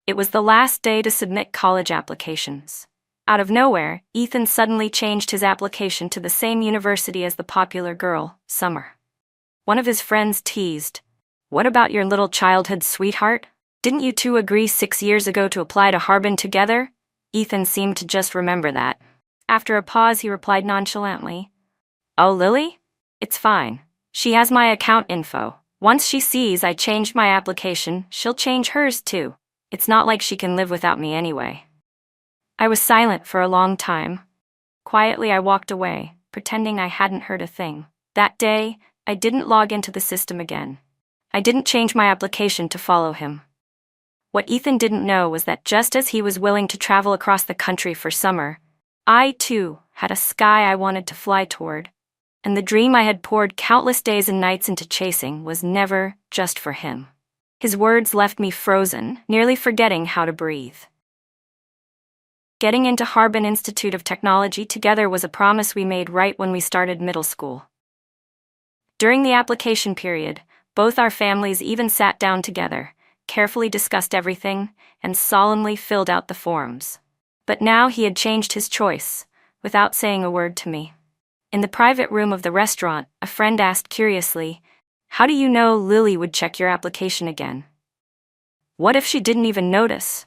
It was the last day to submit college applications. Out of nowhere, Ethan suddenly changed his application to the same university as the popular girl, Summer. One of his friends teased, "What about your little childhood sweetheart? Didn't you two agree 6 years ago to apply to Harbin together?" Ethan seemed to just remember that. After a pause, he replied nonchalantly, "Oh, Lily? It's fine. She has my account info. Once she sees I changed my application, she'll change hers too. It's not like she can live without me anyway." I was silent for a long time. Quietly, I walked away, pretending I hadn't heard a thing. That day, I didn't log into the system again. I didn't change my application to follow him. What Ethan didn't know was that just as he was willing to travel across the country for summer, I, too, had a sky I wanted to fly toward. And the dream I had poured countless days and nights into chasing was never just for him. His words left me frozen, nearly forgetting how to breathe. Getting into Harbin Institute of Technology together was a promise we made right when we started middle school. During the application period, both our families even sat down together, carefully discussed everything, and solemnly filled out the forms. But now he had changed his choice, without saying a word to me. In the private room of the restaurant, a friend asked curiously, "How do you know Lily would check your application again? What if she didn't even notice?"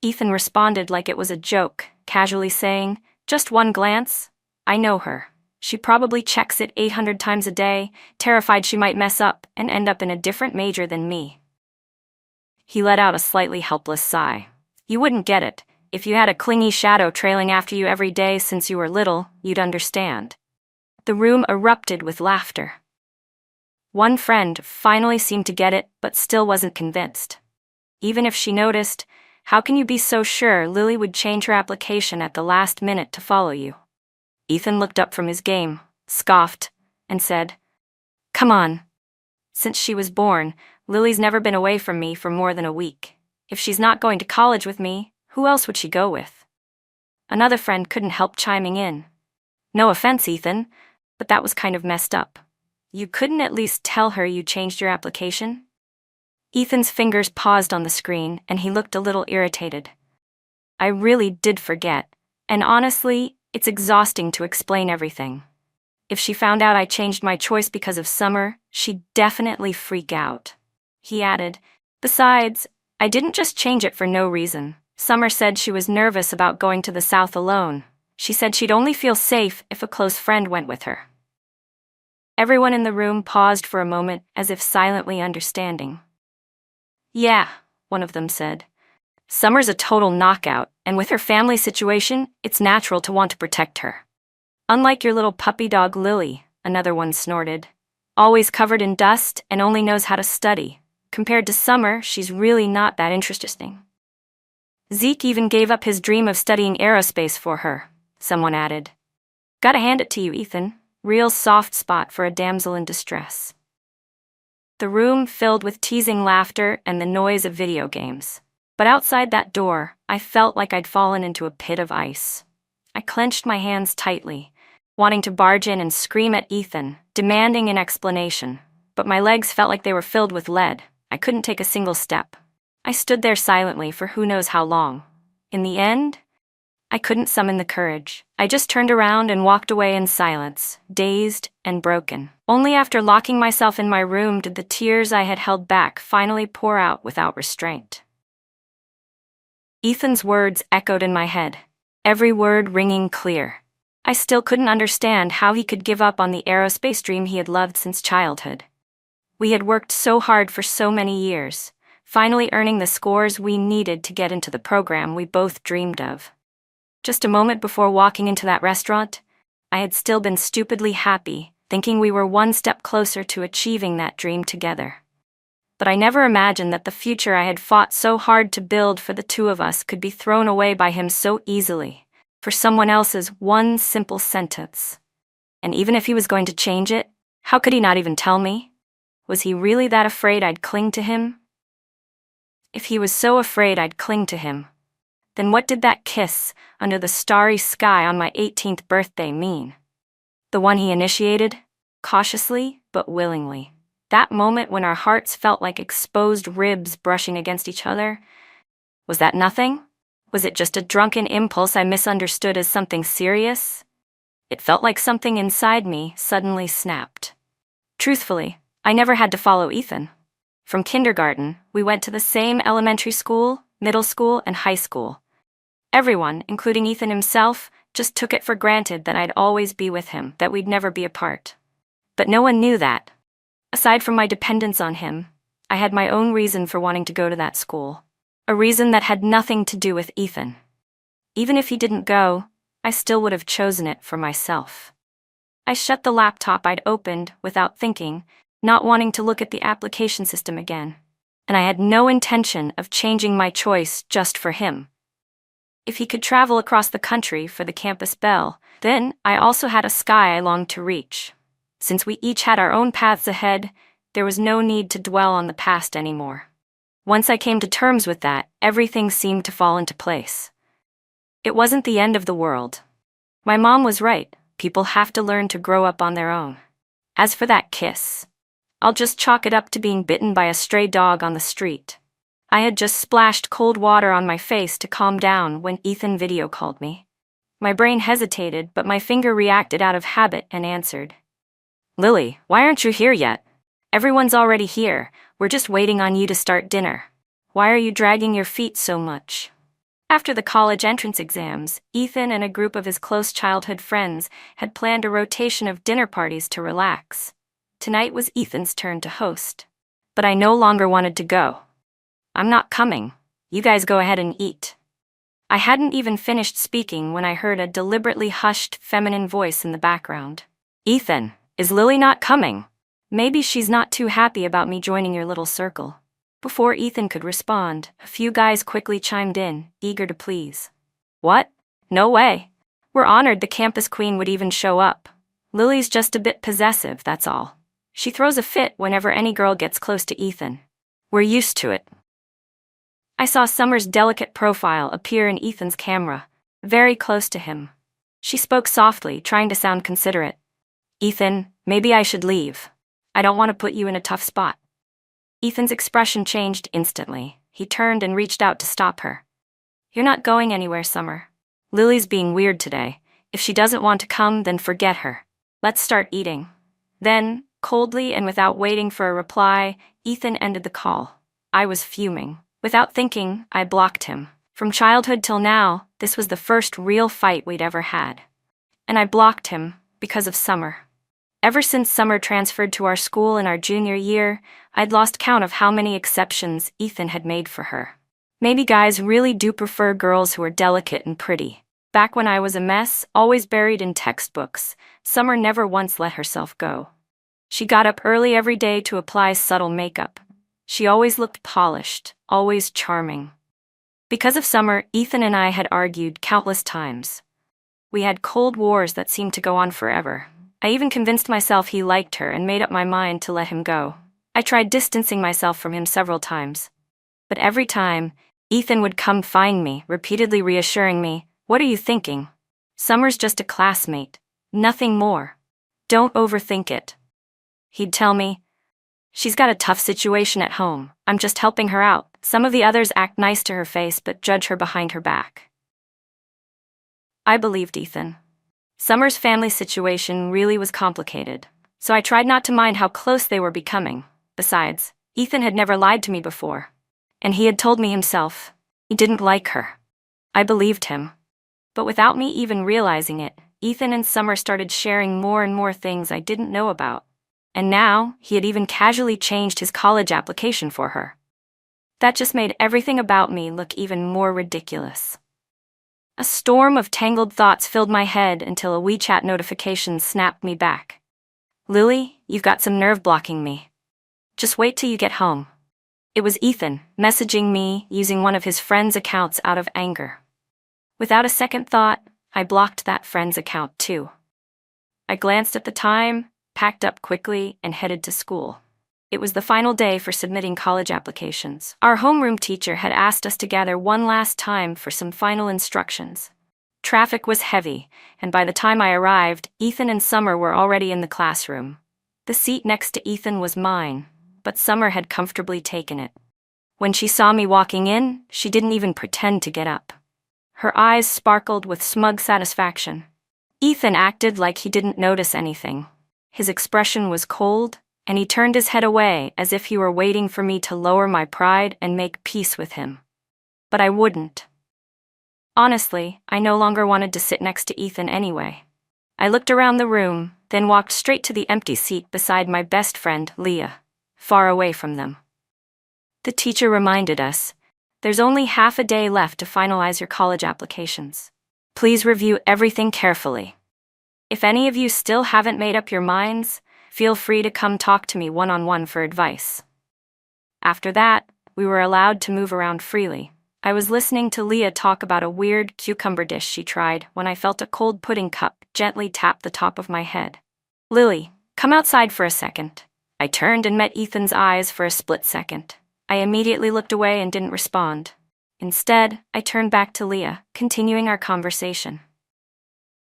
Ethan responded like it was a joke, casually saying, "Just one glance? I know her. She probably checks it 800 times a day, terrified she might mess up and end up in a different major than me." He let out a slightly helpless sigh. "You wouldn't get it. If you had a clingy shadow trailing after you every day since you were little, you'd understand." The room erupted with laughter. One friend finally seemed to get it, but still wasn't convinced. Even if she noticed, how can you be so sure Lily would change her application at the last minute to follow you? Ethan looked up from his game, scoffed, and said, "Come on. Since she was born, Lily's never been away from me for more than a week. If she's not going to college with me, who else would she go with?" Another friend couldn't help chiming in. "No offense, Ethan, but that was kind of messed up. You couldn't at least tell her you changed your application?" Ethan's fingers paused on the screen, and he looked a little irritated. "I really did forget, and honestly, it's exhausting to explain everything. If she found out I changed my choice because of Summer, she'd definitely freak out." He added, "Besides, I didn't just change it for no reason. Summer said she was nervous about going to the South alone. She said she'd only feel safe if a close friend went with her." Everyone in the room paused for a moment, as if silently understanding. "Yeah," one of them said. "Summer's a total knockout, and with her family situation, it's natural to want to protect her. Unlike your little puppy dog Lily," another one snorted. "Always covered in dust and only knows how to study. Compared to Summer, she's really not that interesting." "Zeke even gave up his dream of studying aerospace for her," someone added. "Gotta hand it to you, Ethan. Real soft spot for a damsel in distress." The room filled with teasing laughter and the noise of video games. But outside that door, I felt like I'd fallen into a pit of ice. I clenched my hands tightly, wanting to barge in and scream at Ethan, demanding an explanation. But my legs felt like they were filled with lead. I couldn't take a single step. I stood there silently for who knows how long. In the end, I couldn't summon the courage. I just turned around and walked away in silence, dazed and broken. Only after locking myself in my room did the tears I had held back finally pour out without restraint. Ethan's words echoed in my head, every word ringing clear. I still couldn't understand how he could give up on the aerospace dream he had loved since childhood. We had worked so hard for so many years, finally earning the scores we needed to get into the program we both dreamed of. Just a moment before walking into that restaurant, I had still been stupidly happy, thinking we were one step closer to achieving that dream together. But I never imagined that the future I had fought so hard to build for the two of us could be thrown away by him so easily, for someone else's one simple sentence. And even if he was going to change it, how could he not even tell me? Was he really that afraid I'd cling to him? If he was so afraid I'd cling to him, then what did that kiss under the starry sky on my 18th birthday mean? The one he initiated, cautiously but willingly. That moment when our hearts felt like exposed ribs brushing against each other, Was that nothing? Was it just a drunken impulse I misunderstood as something serious? It felt like something inside me suddenly snapped. Truthfully, I never had to follow Ethan. From kindergarten, we went to the same elementary school, middle school, and high school. Everyone, including Ethan himself, just took it for granted that I'd always be with him, that we'd never be apart. But no one knew that. Aside from my dependence on him, I had my own reason for wanting to go to that school. A reason that had nothing to do with Ethan. Even if he didn't go, I still would have chosen it for myself. I shut the laptop I'd opened without thinking, not wanting to look at the application system again. And I had no intention of changing my choice just for him. If he could travel across the country for the campus bell, then I also had a sky I longed to reach. Since we each had our own paths ahead, there was no need to dwell on the past anymore. Once I came to terms with that, everything seemed to fall into place. It wasn't the end of the world. My mom was right. People have to learn to grow up on their own. As for that kiss, I'll just chalk it up to being bitten by a stray dog on the street. I had just splashed cold water on my face to calm down when Ethan video called me. My brain hesitated, but my finger reacted out of habit and answered. "Lily, why aren't you here yet? Everyone's already here. We're just waiting on you to start dinner. Why are you dragging your feet so much?" After the college entrance exams, Ethan and a group of his close childhood friends had planned a rotation of dinner parties to relax. Tonight was Ethan's turn to host. But I no longer wanted to go. "I'm not coming. You guys go ahead and eat." I hadn't even finished speaking when I heard a deliberately hushed, feminine voice in the background. "Ethan, is Lily not coming? Maybe she's not too happy about me joining your little circle." Before Ethan could respond, a few guys quickly chimed in, eager to please. "What? No way. We're honored the campus queen would even show up. Lily's just a bit possessive, that's all. She throws a fit whenever any girl gets close to Ethan. We're used to it." I saw Summer's delicate profile appear in Ethan's camera, very close to him. She spoke softly, trying to sound considerate. "Ethan, maybe I should leave. I don't want to put you in a tough spot." Ethan's expression changed instantly. He turned and reached out to stop her. "You're not going anywhere, Summer. Lily's being weird today. If she doesn't want to come, then forget her. Let's start eating." Then, coldly and without waiting for a reply, Ethan ended the call. I was fuming. Without thinking, I blocked him. From childhood till now, this was the first real fight we'd ever had. And I blocked him because of Summer. Ever since Summer transferred to our school in our junior year, I'd lost count of how many exceptions Ethan had made for her. Maybe guys really do prefer girls who are delicate and pretty. Back when I was a mess, always buried in textbooks, Summer never once let herself go. She got up early every day to apply subtle makeup. She always looked polished, always charming. Because of Summer, Ethan and I had argued countless times. We had cold wars that seemed to go on forever. I even convinced myself he liked her and made up my mind to let him go. I tried distancing myself from him several times. But every time, Ethan would come find me, repeatedly reassuring me, "What are you thinking? Summer's just a classmate. Nothing more. Don't overthink it." He'd tell me, "She's got a tough situation at home. I'm just helping her out. Some of the others act nice to her face but judge her behind her back." I believed Ethan. Summer's family situation really was complicated, so I tried not to mind how close they were becoming. Besides, Ethan had never lied to me before. And he had told me himself, he didn't like her. I believed him. But without me even realizing it, Ethan and Summer started sharing more and more things I didn't know about. And now, he had even casually changed his college application for her. That just made everything about me look even more ridiculous. A storm of tangled thoughts filled my head until a WeChat notification snapped me back. "Lily, you've got some nerve blocking me. Just wait till you get home." It was Ethan, messaging me using one of his friend's accounts out of anger. Without a second thought, I blocked that friend's account too. I glanced at the time, packed up quickly, and headed to school. It was the final day for submitting college applications. Our homeroom teacher had asked us to gather one last time for some final instructions. Traffic was heavy, and by the time I arrived, Ethan and Summer were already in the classroom. The seat next to Ethan was mine, but Summer had comfortably taken it. When she saw me walking in, she didn't even pretend to get up. Her eyes sparkled with smug satisfaction. Ethan acted like he didn't notice anything. His expression was cold, and he turned his head away as if he were waiting for me to lower my pride and make peace with him. But I wouldn't. Honestly, I no longer wanted to sit next to Ethan anyway. I looked around the room, then walked straight to the empty seat beside my best friend, Leah, far away from them. The teacher reminded us, there's only half a day left to finalize your college applications. Please review everything carefully. If any of you still haven't made up your minds, feel free to come talk to me one-on-one for advice. After that, we were allowed to move around freely. I was listening to Leah talk about a weird cucumber dish she tried when I felt a cold pudding cup gently tap the top of my head. Lily, come outside for a second. I turned and met Ethan's eyes for a split second. I immediately looked away and didn't respond. Instead, I turned back to Leah, continuing our conversation.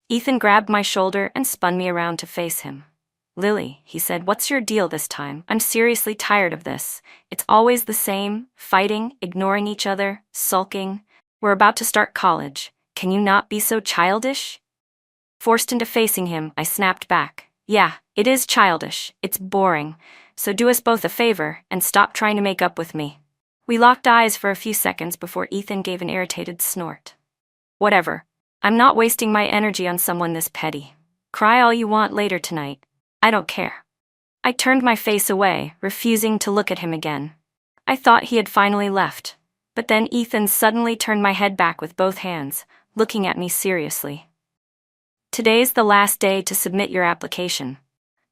Ethan grabbed my shoulder and spun me around to face him. Lily, he said, what's your deal this time? I'm seriously tired of this. It's always the same, fighting, ignoring each other, sulking. We're about to start college. Can you not be so childish? Forced into facing him, I snapped back. Yeah, it is childish. It's boring. So do us both a favor and stop trying to make up with me. We locked eyes for a few seconds before Ethan gave an irritated snort. Whatever. I'm not wasting my energy on someone this petty. Cry all you want later tonight. I don't care. I turned my face away, refusing to look at him again. I thought he had finally left, but then Ethan suddenly turned my head back with both hands, looking at me seriously. Today's the last day to submit your application.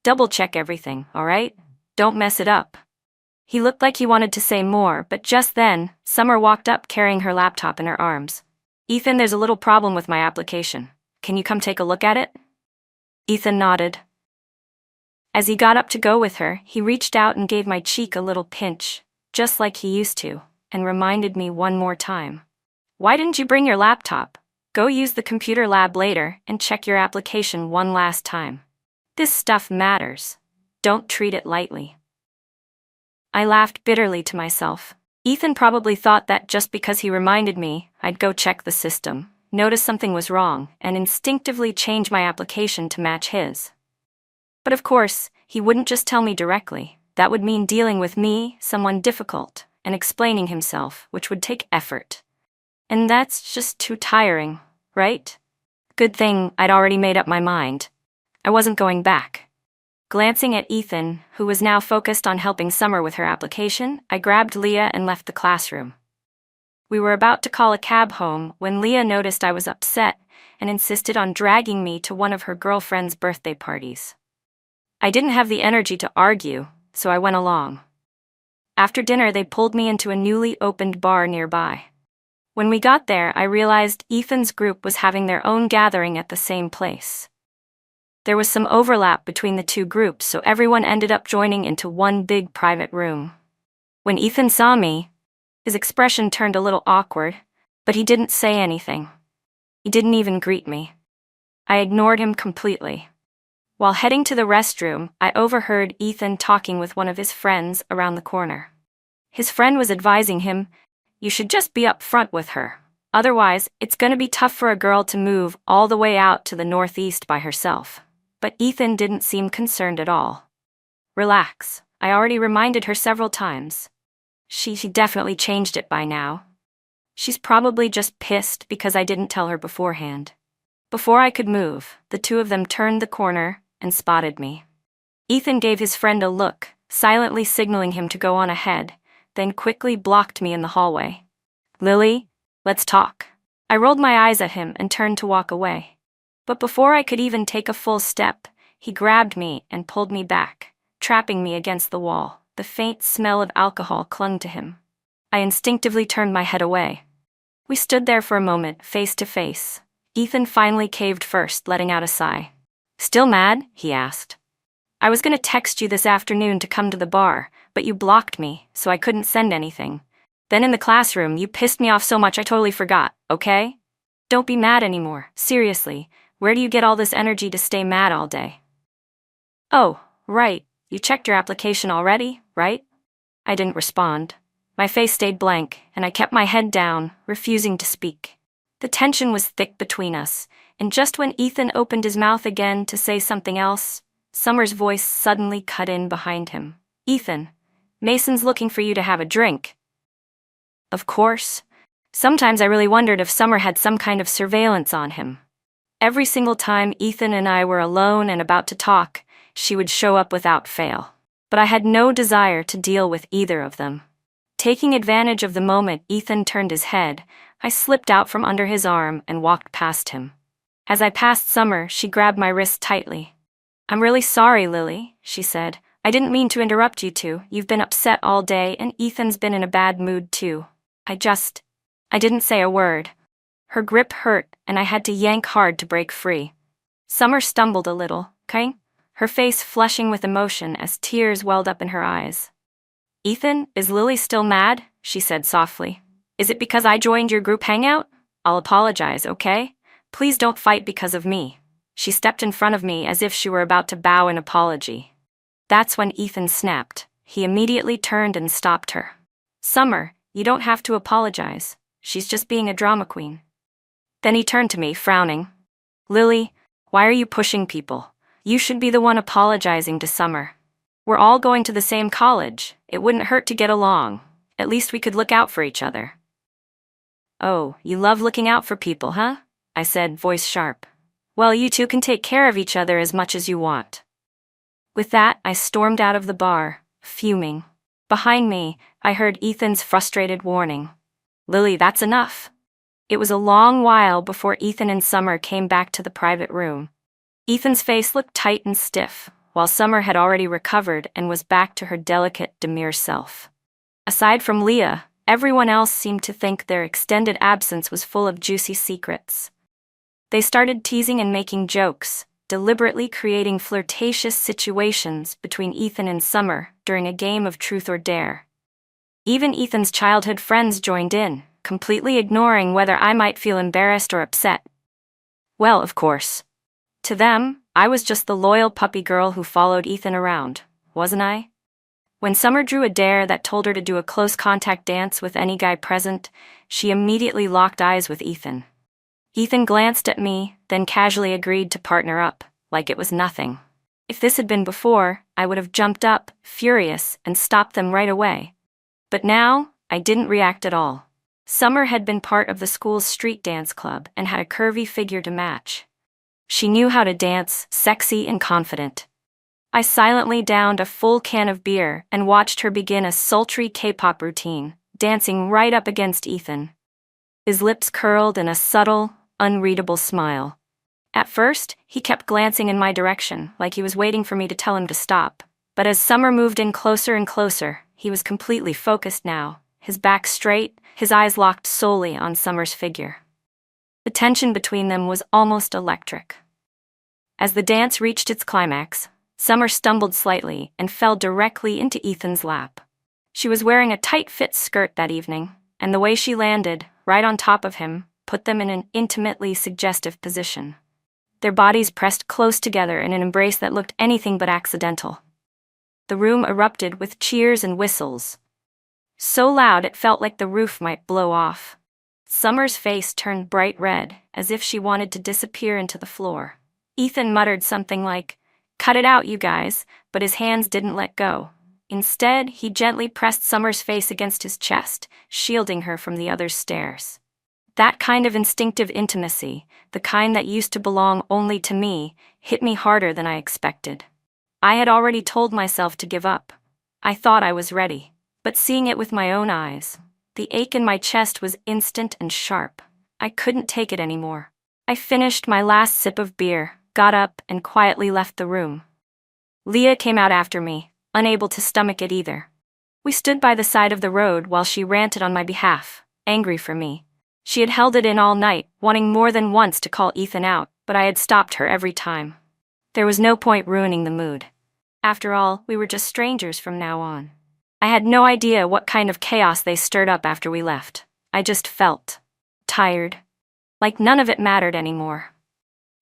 Double-check everything, all right? Don't mess it up. He looked like he wanted to say more, but just then, Summer walked up carrying her laptop in her arms. Ethan, there's a little problem with my application. Can you come take a look at it? Ethan nodded. As he got up to go with her, he reached out and gave my cheek a little pinch, just like he used to, and reminded me one more time. Why didn't you bring your laptop? Go use the computer lab later and check your application one last time. This stuff matters. Don't treat it lightly. I laughed bitterly to myself. Ethan probably thought that just because he reminded me, I'd go check the system, notice something was wrong, and instinctively change my application to match his. But of course, he wouldn't just tell me directly. That would mean dealing with me, someone difficult, and explaining himself, which would take effort. And that's just too tiring, right? Good thing I'd already made up my mind. I wasn't going back. Glancing at Ethan, who was now focused on helping Summer with her application, I grabbed Leah and left the classroom. We were about to call a cab home when Leah noticed I was upset and insisted on dragging me to one of her girlfriend's birthday parties. I didn't have the energy to argue, so I went along. After dinner, they pulled me into a newly opened bar nearby. When we got there, I realized Ethan's group was having their own gathering at the same place. There was some overlap between the two groups, so everyone ended up joining into one big private room. When Ethan saw me, his expression turned a little awkward, but he didn't say anything. He didn't even greet me. I ignored him completely. While heading to the restroom, I overheard Ethan talking with one of his friends around the corner. His friend was advising him, "You should just be up front with her. Otherwise, it's gonna be tough for a girl to move all the way out to the northeast by herself." But Ethan didn't seem concerned at all. Relax, I already reminded her several times. She definitely changed it by now. She's probably just pissed because I didn't tell her beforehand. Before I could move, the two of them turned the corner and spotted me. Ethan gave his friend a look, silently signaling him to go on ahead, then quickly blocked me in the hallway. "Lily, let's talk." I rolled my eyes at him and turned to walk away. But before I could even take a full step, he grabbed me and pulled me back, trapping me against the wall. The faint smell of alcohol clung to him. I instinctively turned my head away. We stood there for a moment, face to face. Ethan finally caved first, letting out a sigh. "Still mad?" he asked. "I was gonna text you this afternoon to come to the bar, but you blocked me, so I couldn't send anything. Then in the classroom, you pissed me off so much I totally forgot, okay? Don't be mad anymore, seriously. Where do you get all this energy to stay mad all day?" "Oh, right, you checked your application already, right?" I didn't respond. My face stayed blank, and I kept my head down, refusing to speak. The tension was thick between us, and just when Ethan opened his mouth again to say something else, Summer's voice suddenly cut in behind him. "Ethan, Mason's looking for you to have a drink." Of course. Sometimes I really wondered if Summer had some kind of surveillance on him. Every single time Ethan and I were alone and about to talk, she would show up without fail. But I had no desire to deal with either of them. Taking advantage of the moment Ethan turned his head, I slipped out from under his arm and walked past him. As I passed Summer, she grabbed my wrist tightly. "I'm really sorry, Lily," she said. "I didn't mean to interrupt you two. You've been upset all day and Ethan's been in a bad mood too. I didn't say a word." Her grip hurt and I had to yank hard to break free. Summer stumbled a little, her face flushing with emotion as tears welled up in her eyes. "Ethan, is Lily still mad?" she said softly. "Is it because I joined your group hangout? I'll apologize, okay? Please don't fight because of me." She stepped in front of me as if she were about to bow in apology. That's when Ethan snapped. He immediately turned and stopped her. "Summer, you don't have to apologize. She's just being a drama queen." Then he turned to me, frowning. "Lily, why are you pushing people? You should be the one apologizing to Summer. We're all going to the same college. It wouldn't hurt to get along. At least we could look out for each other." "Oh, you love looking out for people, huh?" I said, voice sharp. "Well, you two can take care of each other as much as you want." With that, I stormed out of the bar, fuming. Behind me, I heard Ethan's frustrated warning. "Lily, that's enough." It was a long while before Ethan and Summer came back to the private room. Ethan's face looked tight and stiff, while Summer had already recovered and was back to her delicate, demure self. Aside from Leah, everyone else seemed to think their extended absence was full of juicy secrets. They started teasing and making jokes, deliberately creating flirtatious situations between Ethan and Summer during a game of truth or dare. Even Ethan's childhood friends joined in, completely ignoring whether I might feel embarrassed or upset. Well, of course. To them, I was just the loyal puppy girl who followed Ethan around, wasn't I? When Summer drew a dare that told her to do a close contact dance with any guy present, she immediately locked eyes with Ethan. Ethan glanced at me, then casually agreed to partner up, like it was nothing. If this had been before, I would have jumped up, furious, and stopped them right away. But now, I didn't react at all. Summer had been part of the school's street dance club and had a curvy figure to match. She knew how to dance, sexy and confident. I silently downed a full can of beer and watched her begin a sultry K-pop routine, dancing right up against Ethan. His lips curled in a subtle, unreadable smile. At first, he kept glancing in my direction, like he was waiting for me to tell him to stop. But as Summer moved in closer and closer, he was completely focused now, his back straight, his eyes locked solely on Summer's figure. The tension between them was almost electric. As the dance reached its climax, Summer stumbled slightly and fell directly into Ethan's lap. She was wearing a tight-fit skirt that evening, and the way she landed, right on top of him, put them in an intimately suggestive position. Their bodies pressed close together in an embrace that looked anything but accidental. The room erupted with cheers and whistles. So loud it felt like the roof might blow off. Summer's face turned bright red, as if she wanted to disappear into the floor. Ethan muttered something like, "Cut it out, you guys," but his hands didn't let go. Instead, he gently pressed Summer's face against his chest, shielding her from the other's stares. That kind of instinctive intimacy, the kind that used to belong only to me, hit me harder than I expected. I had already told myself to give up. I thought I was ready. But seeing it with my own eyes, the ache in my chest was instant and sharp. I couldn't take it anymore. I finished my last sip of beer, got up, and quietly left the room. Leah came out after me, unable to stomach it either. We stood by the side of the road while she ranted on my behalf, angry for me. She had held it in all night, wanting more than once to call Ethan out, but I had stopped her every time. There was no point ruining the mood. After all, we were just strangers from now on. I had no idea what kind of chaos they stirred up after we left. I just felt tired. Like none of it mattered anymore.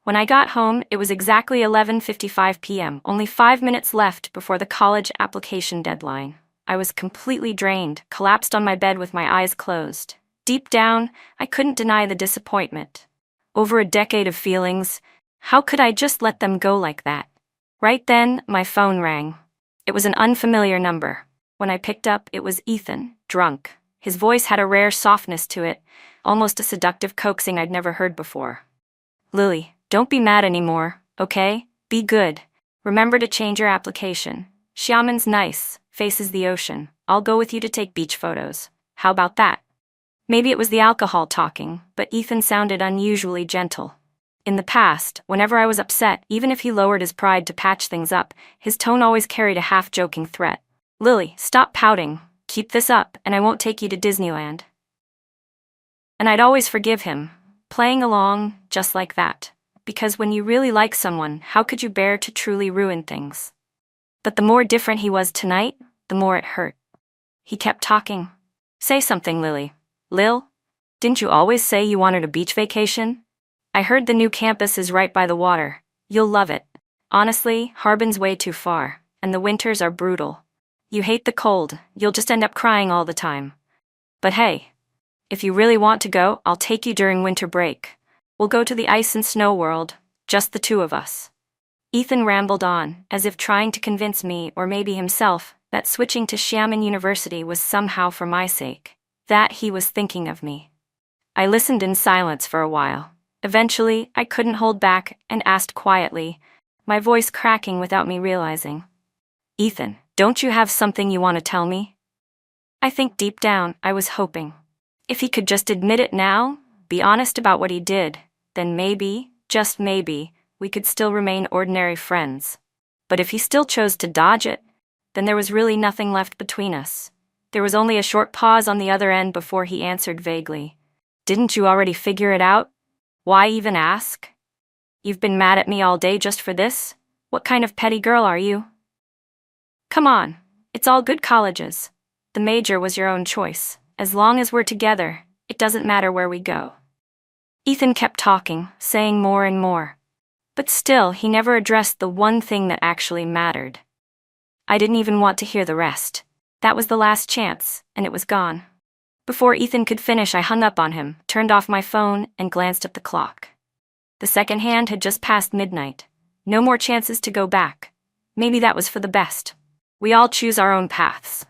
When I got home, it was exactly 11:55 p.m., only 5 minutes left before the college application deadline. I was completely drained, collapsed on my bed with my eyes closed. Deep down, I couldn't deny the disappointment. Over a decade of feelings, how could I just let them go like that? Right then, my phone rang. It was an unfamiliar number. When I picked up, it was Ethan, drunk. His voice had a rare softness to it, almost a seductive coaxing I'd never heard before. "Lily, don't be mad anymore, okay? Be good. Remember to change your application. Xiamen's nice, faces the ocean. I'll go with you to take beach photos. How about that?" Maybe it was the alcohol talking, but Ethan sounded unusually gentle. In the past, whenever I was upset, even if he lowered his pride to patch things up, his tone always carried a half-joking threat. "Lily, stop pouting. Keep this up, and I won't take you to Disneyland." And I'd always forgive him, playing along just like that. Because when you really like someone, how could you bear to truly ruin things? But the more different he was tonight, the more it hurt. He kept talking. "Say something, Lily. Lil, didn't you always say you wanted a beach vacation? I heard the new campus is right by the water. You'll love it. Honestly, Harbin's way too far, and the winters are brutal. You hate the cold, you'll just end up crying all the time. But hey, if you really want to go, I'll take you during winter break. We'll go to the ice and snow world, just the two of us." Ethan rambled on, as if trying to convince me, or maybe himself, that switching to Xiamen University was somehow for my sake. That he was thinking of me. I listened in silence for a while. Eventually, I couldn't hold back and asked quietly, my voice cracking without me realizing. "Ethan, don't you have something you want to tell me?" I think deep down, I was hoping. If he could just admit it now, be honest about what he did, then maybe, just maybe, we could still remain ordinary friends. But if he still chose to dodge it, then there was really nothing left between us. There was only a short pause on the other end before he answered vaguely. "Didn't you already figure it out? Why even ask? You've been mad at me all day just for this? What kind of petty girl are you? Come on, it's all good colleges. The major was your own choice. As long as we're together, it doesn't matter where we go." Ethan kept talking, saying more and more. But still, he never addressed the one thing that actually mattered. I didn't even want to hear the rest. That was the last chance, and it was gone. Before Ethan could finish, I hung up on him, turned off my phone, and glanced at the clock. The second hand had just passed midnight. No more chances to go back. Maybe that was for the best. We all choose our own paths.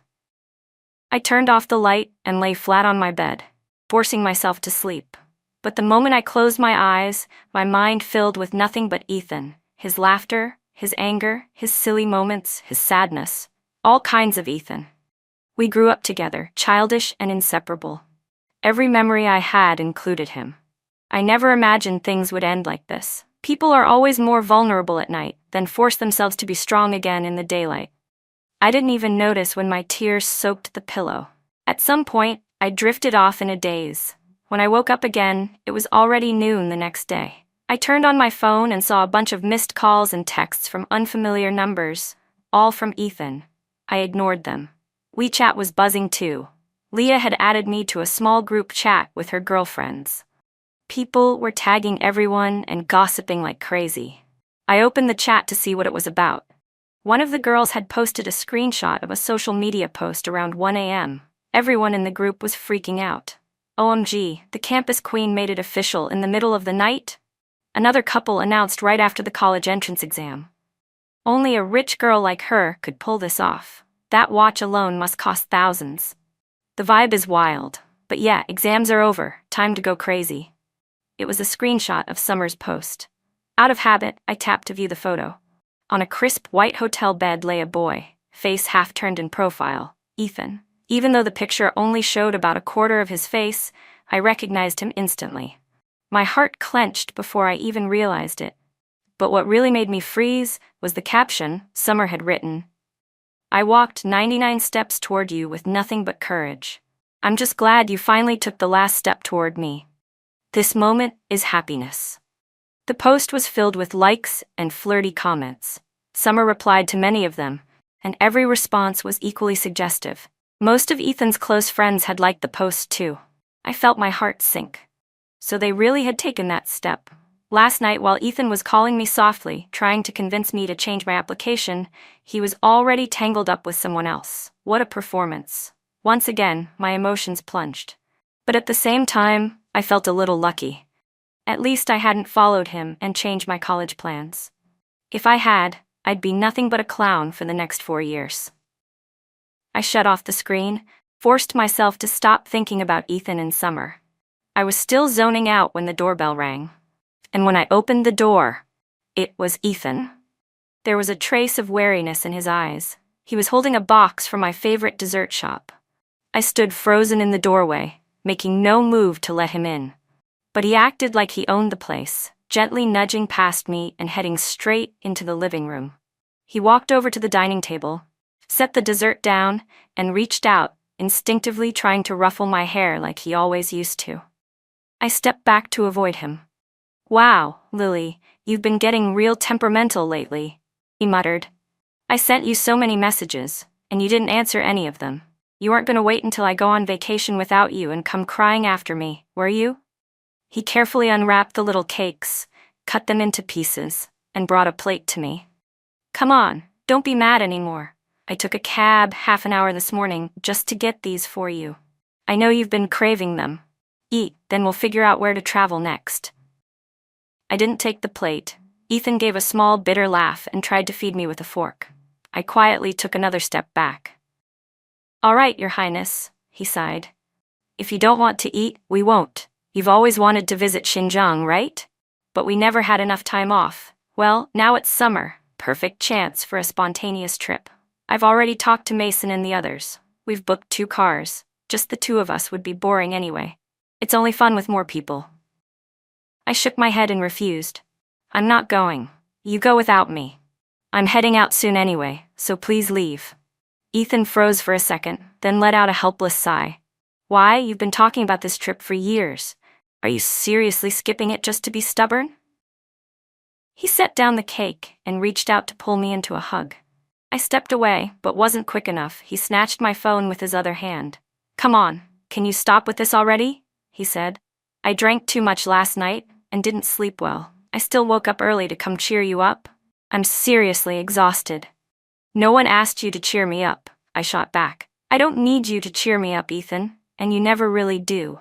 I turned off the light and lay flat on my bed, forcing myself to sleep. But the moment I closed my eyes, my mind filled with nothing but Ethan, his laughter, his anger, his silly moments, his sadness. All kinds of Ethan. We grew up together, childish and inseparable. Every memory I had included him. I never imagined things would end like this. People are always more vulnerable at night, then force themselves to be strong again in the daylight. I didn't even notice when my tears soaked the pillow. At some point, I drifted off in a daze. When I woke up again, it was already noon the next day. I turned on my phone and saw a bunch of missed calls and texts from unfamiliar numbers, all from Ethan. I ignored them. WeChat was buzzing too. Leah had added me to a small group chat with her girlfriends. People were tagging everyone and gossiping like crazy. I opened the chat to see what it was about. One of the girls had posted a screenshot of a social media post around 1 a.m. Everyone in the group was freaking out. OMG, the campus queen made it official in the middle of the night? Another couple announced right after the college entrance exam. Only a rich girl like her could pull this off. That watch alone must cost thousands. The vibe is wild, but yeah, exams are over, time to go crazy. It was a screenshot of Summer's post. Out of habit, I tapped to view the photo. On a crisp white hotel bed lay a boy, face half turned in profile, Ethan. Even though the picture only showed about a quarter of his face, I recognized him instantly. My heart clenched before I even realized it. But what really made me freeze was the caption Summer had written. "I walked 99 steps toward you with nothing but courage. I'm just glad you finally took the last step toward me. This moment is happiness." The post was filled with likes and flirty comments. Summer replied to many of them, and every response was equally suggestive. Most of Ethan's close friends had liked the post too. I felt my heart sink. So they really had taken that step. Last night, while Ethan was calling me softly, trying to convince me to change my application, he was already tangled up with someone else. what a performance. Once again, my emotions plunged. But at the same time, I felt a little lucky. At least I hadn't followed him and changed my college plans. If I had, I'd be nothing but a clown for the next 4 years. I shut off the screen, forced myself to stop thinking about Ethan and Summer. I was still zoning out when the doorbell rang. And when I opened the door, it was Ethan. There was a trace of wariness in his eyes. He was holding a box from my favorite dessert shop. I stood frozen in the doorway, making no move to let him in. But he acted like he owned the place, gently nudging past me and heading straight into the living room. He walked over to the dining table, set the dessert down, and reached out, instinctively trying to ruffle my hair like he always used to. I stepped back to avoid him. "Wow, Lily, you've been getting real temperamental lately," he muttered. "I sent you so many messages, and you didn't answer any of them. You aren't going to wait until I go on vacation without you and come crying after me, were you?" He carefully unwrapped the little cakes, cut them into pieces, and brought a plate to me. "Come on, don't be mad anymore. I took a cab half an hour this morning just to get these for you. I know you've been craving them. Eat, then we'll figure out where to travel next." I didn't take the plate. Ethan gave a small, bitter laugh and tried to feed me with a fork. I quietly took another step back. "All right, Your Highness," he sighed. "If you don't want to eat, we won't. You've always wanted to visit Xinjiang, right? But we never had enough time off. Well, now it's summer. Perfect chance for a spontaneous trip. I've already talked to Mason and the others. We've booked 2 cars. Just the 2 of us would be boring anyway. It's only fun with more people." I shook my head and refused. "I'm not going. You go without me. I'm heading out soon anyway, so please leave." Ethan froze for a second, then let out a helpless sigh. "Why, you've been talking about this trip for years. Are you seriously skipping it just to be stubborn?" He set down the cake and reached out to pull me into a hug. I stepped away, but wasn't quick enough. He snatched my phone with his other hand. "Come on, can you stop with this already?" he said. "I drank too much last night and didn't sleep well. I still woke up early to come cheer you up. I'm seriously exhausted." "No one asked you to cheer me up," I shot back. "I don't need you to cheer me up, Ethan, and you never really do."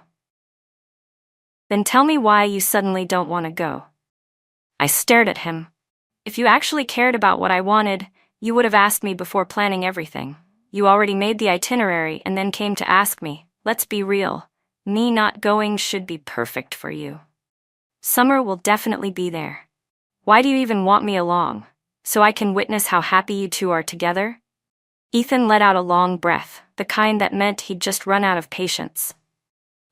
"Then tell me why you suddenly don't want to go." I stared at him. "If you actually cared about what I wanted, you would have asked me before planning everything. You already made the itinerary and then came to ask me. Let's be real. Me not going should be perfect for you. Summer will definitely be there. Why do you even want me along? So I can witness how happy you 2 are together?" Ethan let out a long breath, the kind that meant he'd just run out of patience.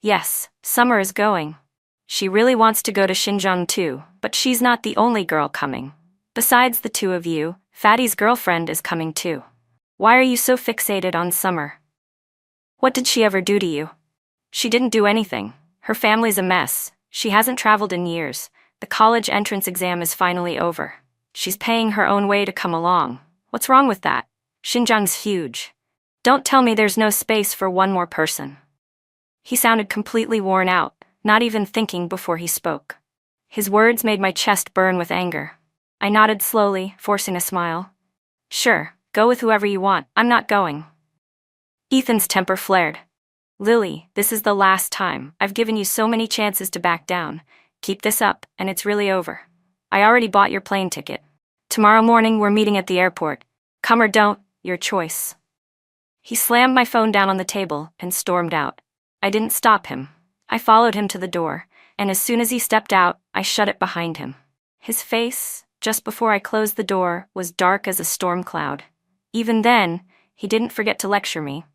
"Yes, Summer is going. She really wants to go to Xinjiang too, but she's not the only girl coming. Besides the 2 of you, Fatty's girlfriend is coming too. Why are you so fixated on Summer? What did she ever do to you?" "She didn't do anything. Her family's a mess. She hasn't traveled in years. The college entrance exam is finally over. She's paying her own way to come along. What's wrong with that? Xinjiang's huge. Don't tell me there's no space for one more person." He sounded completely worn out, not even thinking before he spoke. His words made my chest burn with anger. I nodded slowly, forcing a smile. "Sure, go with whoever you want. I'm not going." Ethan's temper flared. "Lily, this is the last time. I've given you so many chances to back down. Keep this up, and it's really over. I already bought your plane ticket. Tomorrow morning we're meeting at the airport. Come or don't, your choice." He slammed my phone down on the table and stormed out. I didn't stop him. I followed him to the door, and as soon as he stepped out, I shut it behind him. His face, just before I closed the door, was dark as a storm cloud. Even then, he didn't forget to lecture me.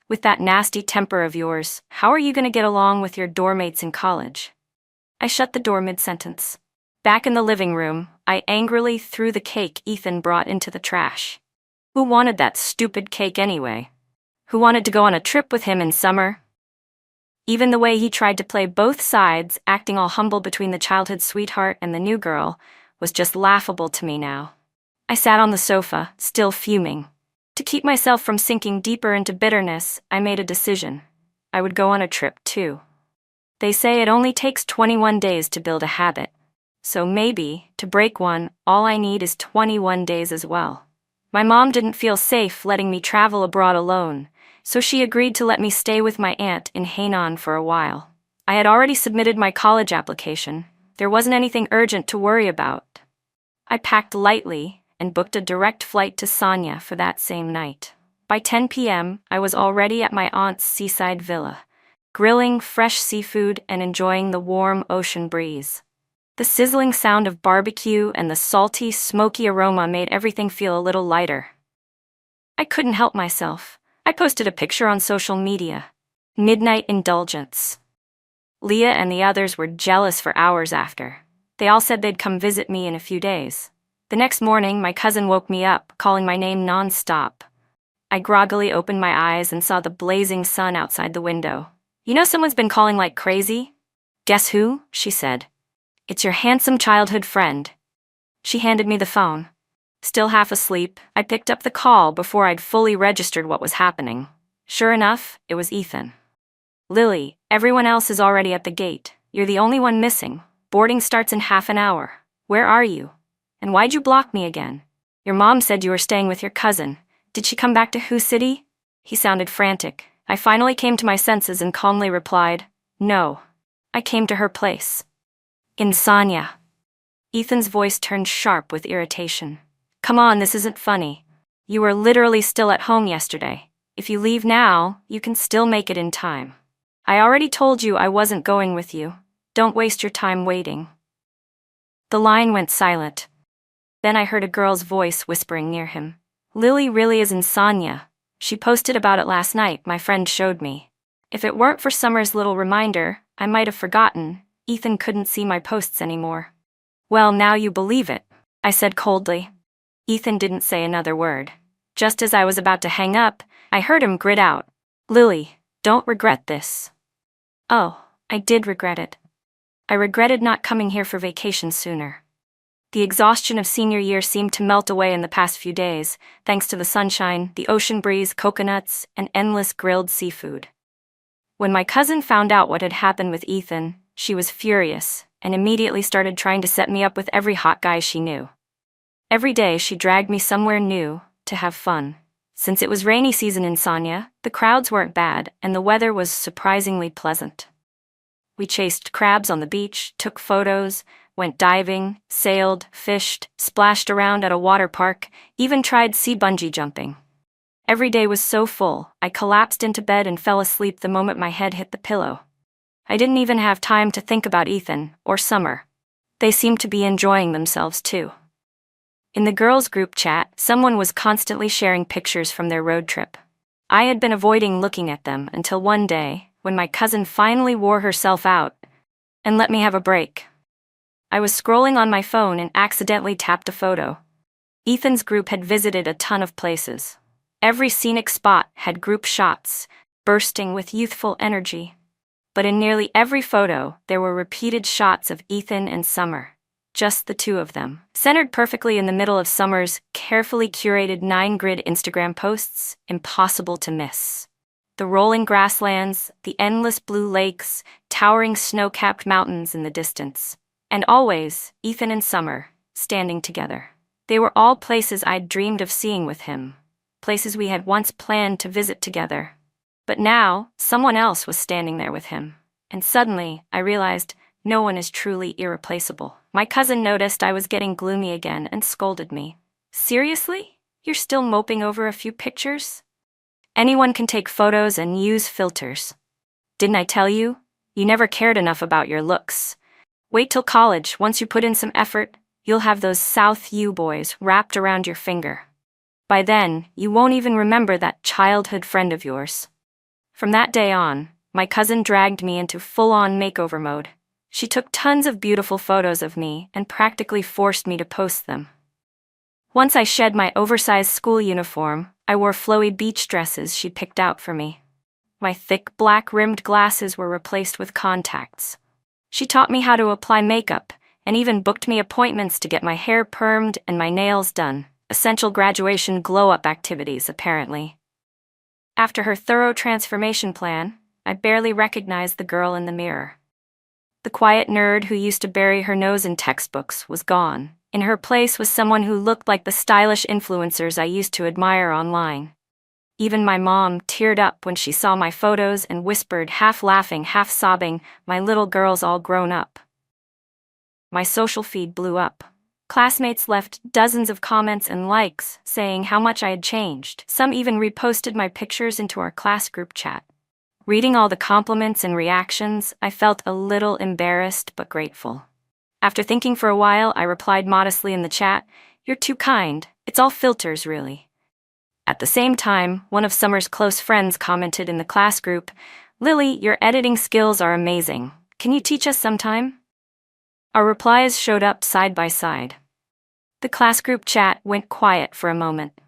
"With that nasty temper of yours, how are you going to get along with your dorm-mates in college?" I shut the door mid-sentence. Back in the living room, I angrily threw the cake Ethan brought into the trash. Who wanted that stupid cake anyway? Who wanted to go on a trip with him in summer? Even the way he tried to play both sides, acting all humble between the childhood sweetheart and the new girl, was just laughable to me now. I sat on the sofa, still fuming. To keep myself from sinking deeper into bitterness, I made a decision. I would go on a trip too. They say it only takes 21 days to build a habit. So maybe, to break one, all I need is 21 days as well. My mom didn't feel safe letting me travel abroad alone, so she agreed to let me stay with my aunt in Hainan for a while. I had already submitted my college application. There wasn't anything urgent to worry about. I packed lightly and booked a direct flight to Sanya for that same night. By 10 p.m., I was already at my aunt's seaside villa, grilling fresh seafood and enjoying the warm ocean breeze. The sizzling sound of barbecue and the salty, smoky aroma made everything feel a little lighter. I couldn't help myself. I posted a picture on social media. Midnight indulgence. Leah and the others were jealous for hours after. They all said they'd come visit me in a few days. The next morning, my cousin woke me up, calling my name non-stop. I groggily opened my eyes and saw the blazing sun outside the window. "You know someone's been calling like crazy?" "Guess who?" she said. "It's your handsome childhood friend." She handed me the phone. Still half asleep, I picked up the call before I'd fully registered what was happening. Sure enough, it was Ethan. "Lily, everyone else is already at the gate. You're the only one missing. Boarding starts in half an hour. Where are you? And why'd you block me again? Your mom said you were staying with your cousin. Did she come back to Hu City?" He sounded frantic. I finally came to my senses and calmly replied, "No. I came to her place. In Sanya." Ethan's voice turned sharp with irritation. "Come on, this isn't funny. You were literally still at home yesterday. If you leave now, you can still make it in time. I already told you I wasn't going with you. Don't waste your time waiting." The line went silent. Then I heard a girl's voice whispering near him. "Lily really is in Sanya. She posted about it last night, my friend showed me. If it weren't for Summer's little reminder, I might have forgotten. Ethan couldn't see my posts anymore." "Well, now you believe it," I said coldly. Ethan didn't say another word. Just as I was about to hang up, I heard him grit out, "Lily, don't regret this." Oh, I did regret it. I regretted not coming here for vacation sooner. The exhaustion of senior year seemed to melt away in the past few days, thanks to the sunshine, the ocean breeze, coconuts, and endless grilled seafood. When my cousin found out what had happened with Ethan, she was furious and immediately started trying to set me up with every hot guy she knew. Every day she dragged me somewhere new to have fun. Since it was rainy season in Sanya, the crowds weren't bad and the weather was surprisingly pleasant. We chased crabs on the beach, took photos, went diving, sailed, fished, splashed around at a water park, even tried sea bungee jumping. Every day was so full, I collapsed into bed and fell asleep the moment my head hit the pillow. I didn't even have time to think about Ethan or Summer. They seemed to be enjoying themselves too. In the girls' group chat, someone was constantly sharing pictures from their road trip. I had been avoiding looking at them until one day, when my cousin finally wore herself out and let me have a break. I was scrolling on my phone and accidentally tapped a photo. Ethan's group had visited a ton of places. Every scenic spot had group shots, bursting with youthful energy. But in nearly every photo, there were repeated shots of Ethan and Summer. Just the two of them, centered perfectly in the middle of Summer's carefully curated 9-grid Instagram posts, impossible to miss. The rolling grasslands, the endless blue lakes, towering snow-capped mountains in the distance. And always, Ethan and Summer, standing together. They were all places I'd dreamed of seeing with him, places we had once planned to visit together. But now, someone else was standing there with him. And suddenly, I realized no one is truly irreplaceable. My cousin noticed I was getting gloomy again and scolded me. "Seriously? You're still moping over a few pictures? Anyone can take photos and use filters. Didn't I tell you? You never cared enough about your looks. Wait till college. Once you put in some effort, you'll have those South U boys wrapped around your finger. By then, you won't even remember that childhood friend of yours." From that day on, my cousin dragged me into full-on makeover mode. She took tons of beautiful photos of me and practically forced me to post them. Once I shed my oversized school uniform, I wore flowy beach dresses she'd picked out for me. My thick black-rimmed glasses were replaced with contacts. She taught me how to apply makeup and even booked me appointments to get my hair permed and my nails done, essential graduation glow-up activities, apparently. After her thorough transformation plan, I barely recognized the girl in the mirror. The quiet nerd who used to bury her nose in textbooks was gone, In her place was someone who looked like the stylish influencers I used to admire online. Even my mom teared up when she saw my photos and whispered, half laughing, half sobbing, "My little girl's all grown up." My social feed blew up. Classmates left dozens of comments and likes, saying how much I had changed. Some even reposted my pictures into our class group chat. Reading all the compliments and reactions, I felt a little embarrassed but grateful. After thinking for a while, I replied modestly in the chat, "You're too kind. It's all filters, really." At the same time, one of Summer's close friends commented in the class group, "Lily, your editing skills are amazing. Can you teach us sometime?" Our replies showed up side by side. The class group chat went quiet for a moment.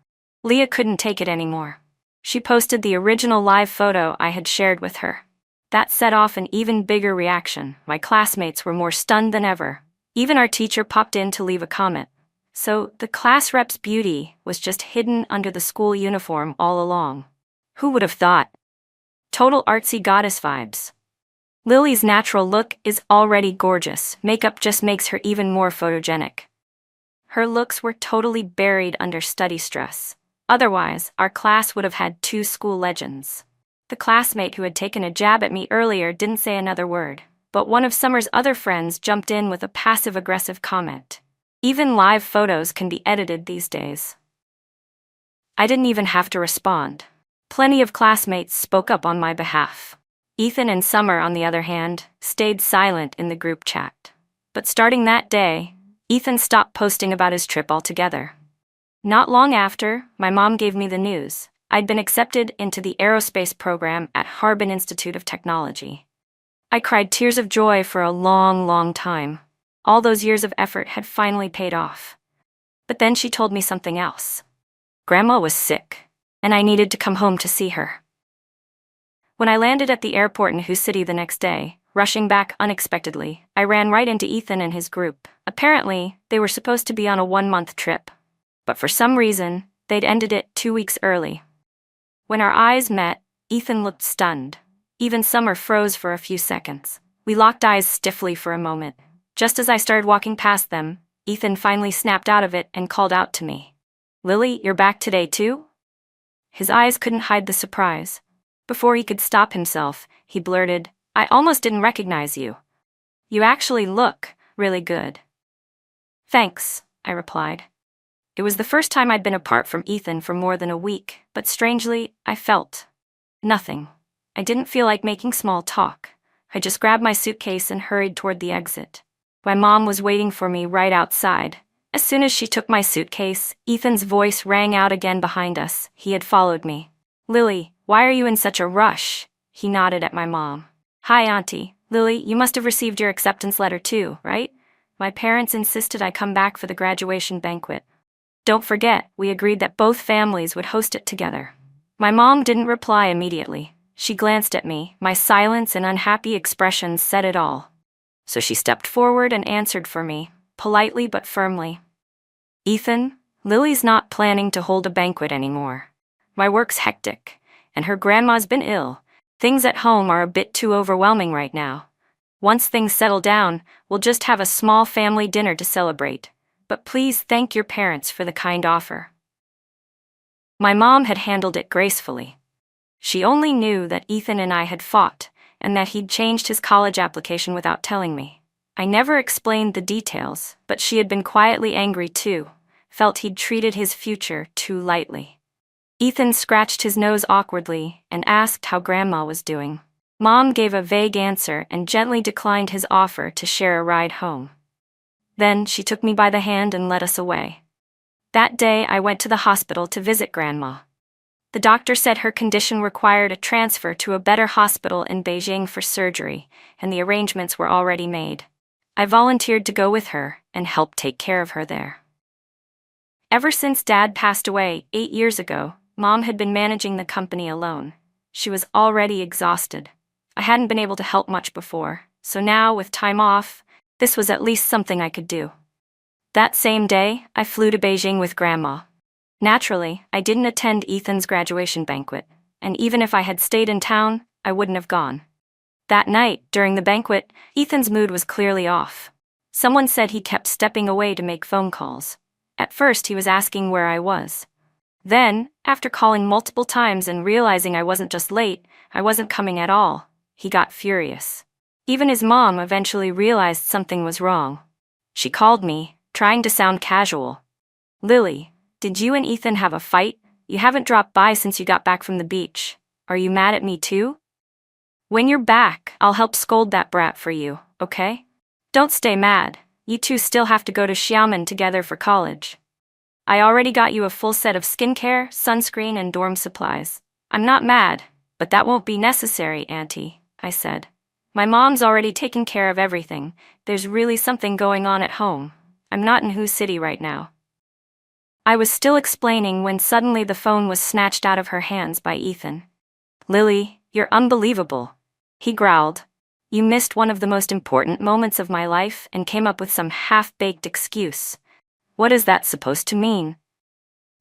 Leah couldn't take it anymore. She posted the original live photo I had shared with her. That set off an even bigger reaction. My classmates were more stunned than ever. Even our teacher popped in to leave a comment. So the class rep's beauty was just hidden under the school uniform all along. Who would have thought? Total artsy goddess vibes. Lily's natural look is already gorgeous. Makeup just makes her even more photogenic. Her looks were totally buried under study stress. Otherwise, our class would have had two school legends. The classmate who had taken a jab at me earlier didn't say another word, but one of Summer's other friends jumped in with a passive-aggressive comment. Even live photos can be edited these days. I didn't even have to respond. Plenty of classmates spoke up on my behalf. Ethan and Summer, on the other hand, stayed silent in the group chat. But starting that day, Ethan stopped posting about his trip altogether. Not long after, my mom gave me the news. I'd been accepted into the aerospace program at Harbin Institute of Technology. I cried tears of joy for a long, long time. All those years of effort had finally paid off. But then she told me something else. Grandma was sick, and I needed to come home to see her. When I landed at the airport in Sioux City the next day, rushing back unexpectedly, I ran right into Ethan and his group. Apparently, they were supposed to be on a 1-month trip. But for some reason, they'd ended it 2 weeks early. When our eyes met, Ethan looked stunned. Even Summer froze for a few seconds. We locked eyes stiffly for a moment. Just as I started walking past them, Ethan finally snapped out of it and called out to me. "Lily, you're back today too?" His eyes couldn't hide the surprise. Before he could stop himself, he blurted, "I almost didn't recognize you. You actually look really good." "Thanks," I replied. It was the first time I'd been apart from Ethan for more than a week, but strangely, I felt nothing. I didn't feel like making small talk. I just grabbed my suitcase and hurried toward the exit. My mom was waiting for me right outside. As soon as she took my suitcase, Ethan's voice rang out again behind us. He had followed me. "Lily, why are you in such a rush?" He nodded at my mom. "Hi, Auntie. Lily, you must have received your acceptance letter too, right? My parents insisted I come back for the graduation banquet. Don't forget, we agreed that both families would host it together." My mom didn't reply immediately. She glanced at me. My silence and unhappy expressions said it all. So she stepped forward and answered for me, politely but firmly. "Ethan, Lily's not planning to hold a banquet anymore. My work's hectic, and her grandma's been ill. Things at home are a bit too overwhelming right now. Once things settle down, we'll just have a small family dinner to celebrate. But please thank your parents for the kind offer." My mom had handled it gracefully. She only knew that Ethan and I had fought, and that he'd changed his college application without telling me. I never explained the details, but she had been quietly angry too, felt he'd treated his future too lightly. Ethan scratched his nose awkwardly and asked how Grandma was doing. Mom gave a vague answer and gently declined his offer to share a ride home. Then she took me by the hand and led us away. That day I went to the hospital to visit Grandma. The doctor said her condition required a transfer to a better hospital in Beijing for surgery, and the arrangements were already made. I volunteered to go with her and help take care of her there. Ever since Dad passed away 8 years ago, Mom had been managing the company alone. She was already exhausted. I hadn't been able to help much before, so now, with time off, this was at least something I could do. That same day, I flew to Beijing with Grandma. Naturally, I didn't attend Ethan's graduation banquet, and even if I had stayed in town, I wouldn't have gone. That night, during the banquet, Ethan's mood was clearly off. Someone said he kept stepping away to make phone calls. At first, he was asking where I was. Then, after calling multiple times and realizing I wasn't just late, I wasn't coming at all, he got furious. Even his mom eventually realized something was wrong. She called me, trying to sound casual. "Lily, did you and Ethan have a fight? You haven't dropped by since you got back from the beach. Are you mad at me too? When you're back, I'll help scold that brat for you, okay? Don't stay mad. You two still have to go to Xiamen together for college. I already got you a full set of skincare, sunscreen, and dorm supplies. I'm not mad, but that won't be necessary, Auntie," I said. "My mom's already taken care of everything. There's really something going on at home. I'm not in Hu City right now." I was still explaining when suddenly the phone was snatched out of her hands by Ethan. "Lily, you're unbelievable," he growled. "You missed one of the most important moments of my life and came up with some half-baked excuse. What is that supposed to mean?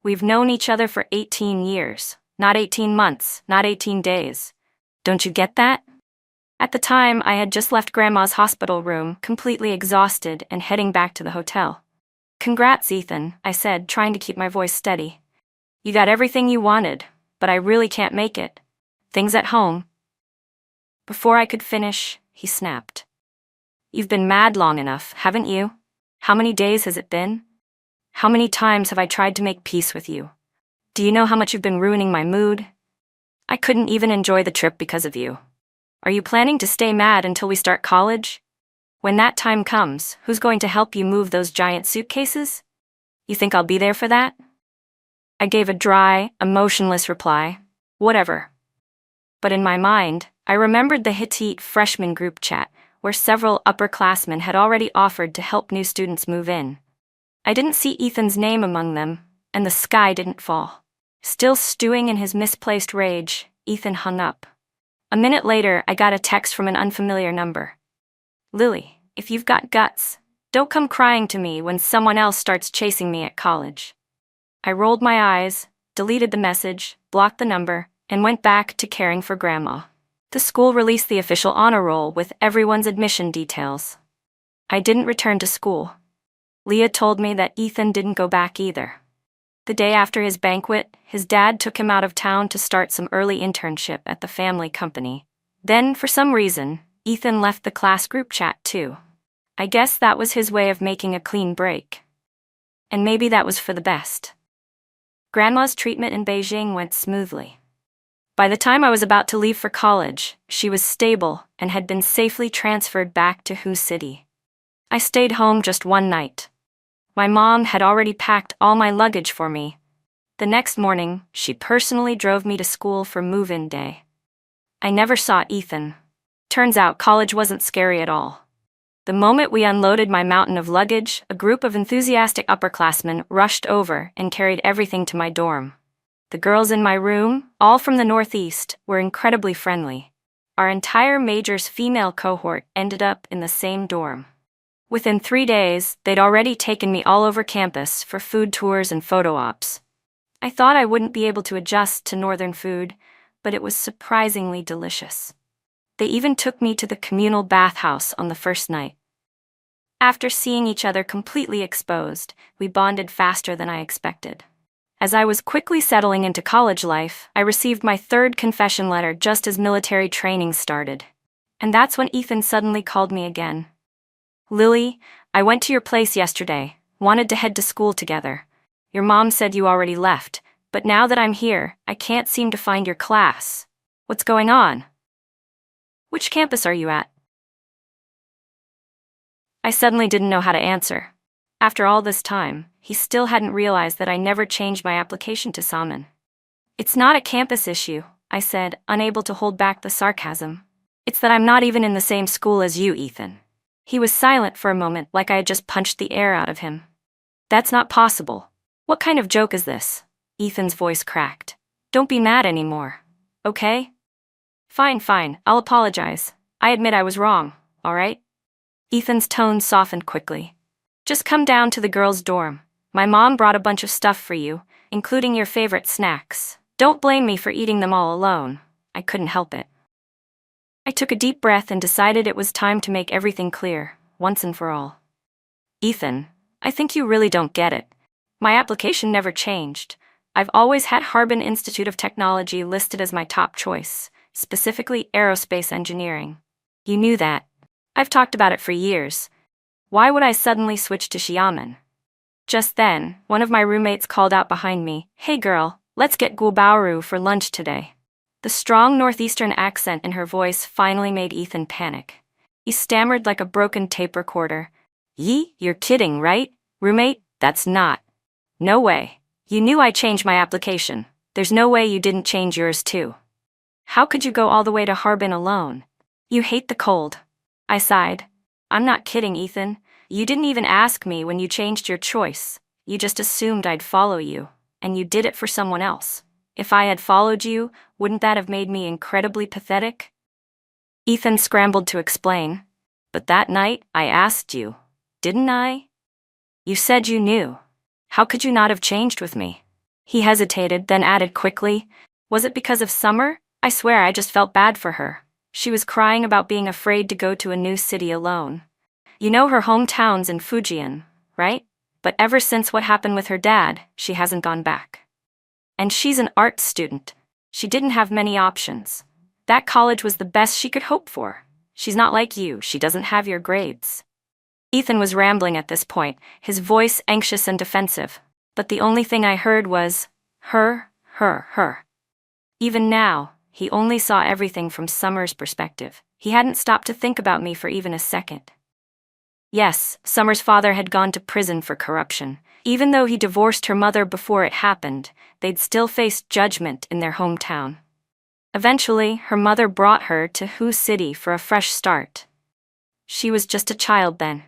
We've known each other for 18 years, not 18 months, not 18 days. Don't you get that?" At the time, I had just left Grandma's hospital room, completely exhausted and heading back to the hotel. "Congrats, Ethan," I said, trying to keep my voice steady. "You got everything you wanted, but I really can't make it. Things at home." Before I could finish, he snapped. "You've been mad long enough, haven't you? How many days has it been? How many times have I tried to make peace with you? Do you know how much you've been ruining my mood? I couldn't even enjoy the trip because of you. Are you planning to stay mad until we start college? When that time comes, who's going to help you move those giant suitcases? You think I'll be there for that?" I gave a dry, emotionless reply. Whatever. But in my mind, I remembered the Hittite freshman group chat, where several upperclassmen had already offered to help new students move in. I didn't see Ethan's name among them, and the sky didn't fall. Still stewing in his misplaced rage, Ethan hung up. A minute later, I got a text from an unfamiliar number. "Lily, if you've got guts, don't come crying to me when someone else starts chasing me at college." I rolled my eyes, deleted the message, blocked the number, and went back to caring for Grandma. The school released the official honor roll with everyone's admission details. I didn't return to school. Leah told me that Ethan didn't go back either. The day after his banquet, his dad took him out of town to start some early internship at the family company. Then, for some reason, Ethan left the class group chat too. I guess that was his way of making a clean break. And maybe that was for the best. Grandma's treatment in Beijing went smoothly. By the time I was about to leave for college, she was stable and had been safely transferred back to Hu City. I stayed home just one night. My mom had already packed all my luggage for me. The next morning, she personally drove me to school for move-in day. I never saw Ethan. Turns out college wasn't scary at all. The moment we unloaded my mountain of luggage, a group of enthusiastic upperclassmen rushed over and carried everything to my dorm. The girls in my room, all from the Northeast, were incredibly friendly. Our entire major's female cohort ended up in the same dorm. Within 3 days, they'd already taken me all over campus for food tours and photo ops. I thought I wouldn't be able to adjust to northern food, but it was surprisingly delicious. They even took me to the communal bathhouse on the first night. After seeing each other completely exposed, we bonded faster than I expected. As I was quickly settling into college life, I received my third confession letter just as military training started. And that's when Ethan suddenly called me again. "Lily, I went to your place yesterday, wanted to head to school together. Your mom said you already left, but now that I'm here, I can't seem to find your class. What's going on? Which campus are you at?" I suddenly didn't know how to answer. After all this time, he still hadn't realized that I never changed my application to Xiamen. "It's not a campus issue," I said, unable to hold back the sarcasm. "It's that I'm not even in the same school as you, Ethan." He was silent for a moment, like I had just punched the air out of him. "That's not possible. What kind of joke is this?" Ethan's voice cracked. "Don't be mad anymore, okay? Fine, I'll apologize. I admit I was wrong, all right?" Ethan's tone softened quickly. "Just come down to the girls' dorm. My mom brought a bunch of stuff for you, including your favorite snacks. Don't blame me for eating them all alone. I couldn't help it." I took a deep breath and decided it was time to make everything clear, once and for all. Ethan, I think you really don't get it. My application never changed. I've always had Harbin Institute of Technology listed as my top choice, specifically aerospace engineering. You knew that. I've talked about it for years. Why would I suddenly switch to Xiamen? Just then, one of my roommates called out behind me, "Hey girl, let's get Guobaoru for lunch today." The strong northeastern accent in her voice finally made Ethan panic. He stammered like a broken tape recorder. You're kidding, right, roommate? That's not. No way. You knew I changed my application. There's no way you didn't change yours too. How could you go all the way to Harbin alone? You hate the cold. I sighed. I'm not kidding, Ethan. You didn't even ask me when you changed your choice. You just assumed I'd follow you, and you did it for someone else. If I had followed you, wouldn't that have made me incredibly pathetic? Ethan scrambled to explain. But that night, I asked you, didn't I? You said you knew. How could you not have changed with me? He hesitated, then added quickly, was it because of Summer? I swear I just felt bad for her. She was crying about being afraid to go to a new city alone. You know her hometown's in Fujian, right? But ever since what happened with her dad, she hasn't gone back. And she's an art student. She didn't have many options. That college was the best she could hope for. She's not like you, she doesn't have your grades. Ethan was rambling at this point, his voice anxious and defensive, but the only thing I heard was, her. Even now, he only saw everything from Summer's perspective. He hadn't stopped to think about me for even a second. Yes, Summer's father had gone to prison for corruption. Even though he divorced her mother before it happened, they'd still faced judgment in their hometown. Eventually, her mother brought her to Hu City for a fresh start. She was just a child then.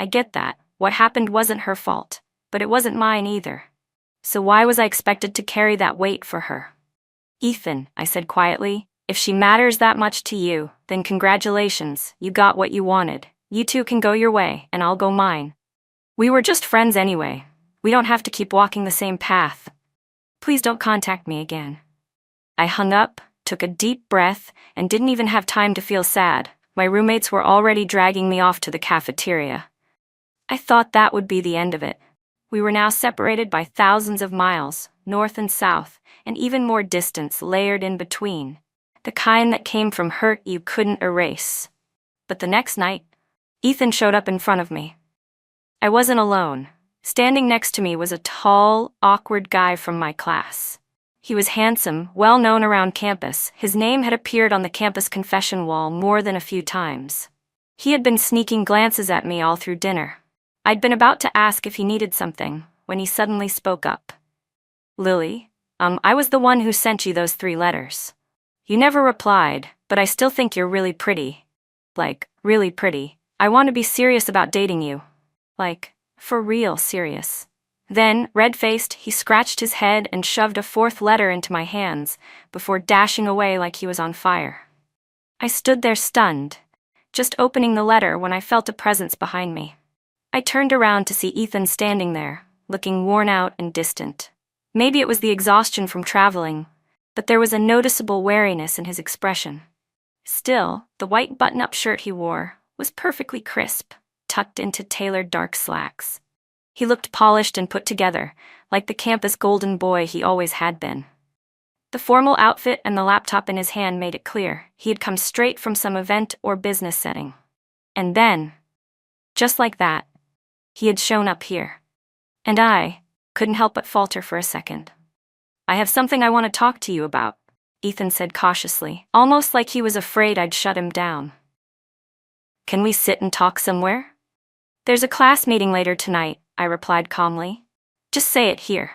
I get that. What happened wasn't her fault, but it wasn't mine either. So why was I expected to carry that weight for her? Ethan, I said quietly, if she matters that much to you, then congratulations, you got what you wanted. You two can go your way, and I'll go mine. We were just friends anyway. We don't have to keep walking the same path. Please don't contact me again. I hung up, took a deep breath, and didn't even have time to feel sad. My roommates were already dragging me off to the cafeteria. I thought that would be the end of it. We were now separated by thousands of miles, north and south, and even more distance layered in between. The kind that came from hurt you couldn't erase. But the next night, Ethan showed up in front of me. I wasn't alone. Standing next to me was a tall, awkward guy from my class. He was handsome, well known around campus. His name had appeared on the campus confession wall more than a few times. He had been sneaking glances at me all through dinner. I'd been about to ask if he needed something, when he suddenly spoke up. Lily, I was the one who sent you those 3 letters. You never replied, but I still think you're really pretty. Like, really pretty. I want to be serious about dating you. Like, for real serious. Then, red-faced, he scratched his head and shoved a 4th letter into my hands, before dashing away like he was on fire. I stood there stunned, just opening the letter when I felt a presence behind me. I turned around to see Ethan standing there, looking worn out and distant. Maybe it was the exhaustion from traveling, but there was a noticeable wariness in his expression. Still, the white button-up shirt he wore was perfectly crisp, tucked into tailored dark slacks. He looked polished and put together, like the campus golden boy he always had been. The formal outfit and the laptop in his hand made it clear he had come straight from some event or business setting. And then, just like that, he had shown up here. And I couldn't help but falter for a second. I have something I want to talk to you about, Ethan said cautiously, almost like he was afraid I'd shut him down. Can we sit and talk somewhere? There's a class meeting later tonight, I replied calmly. Just say it here.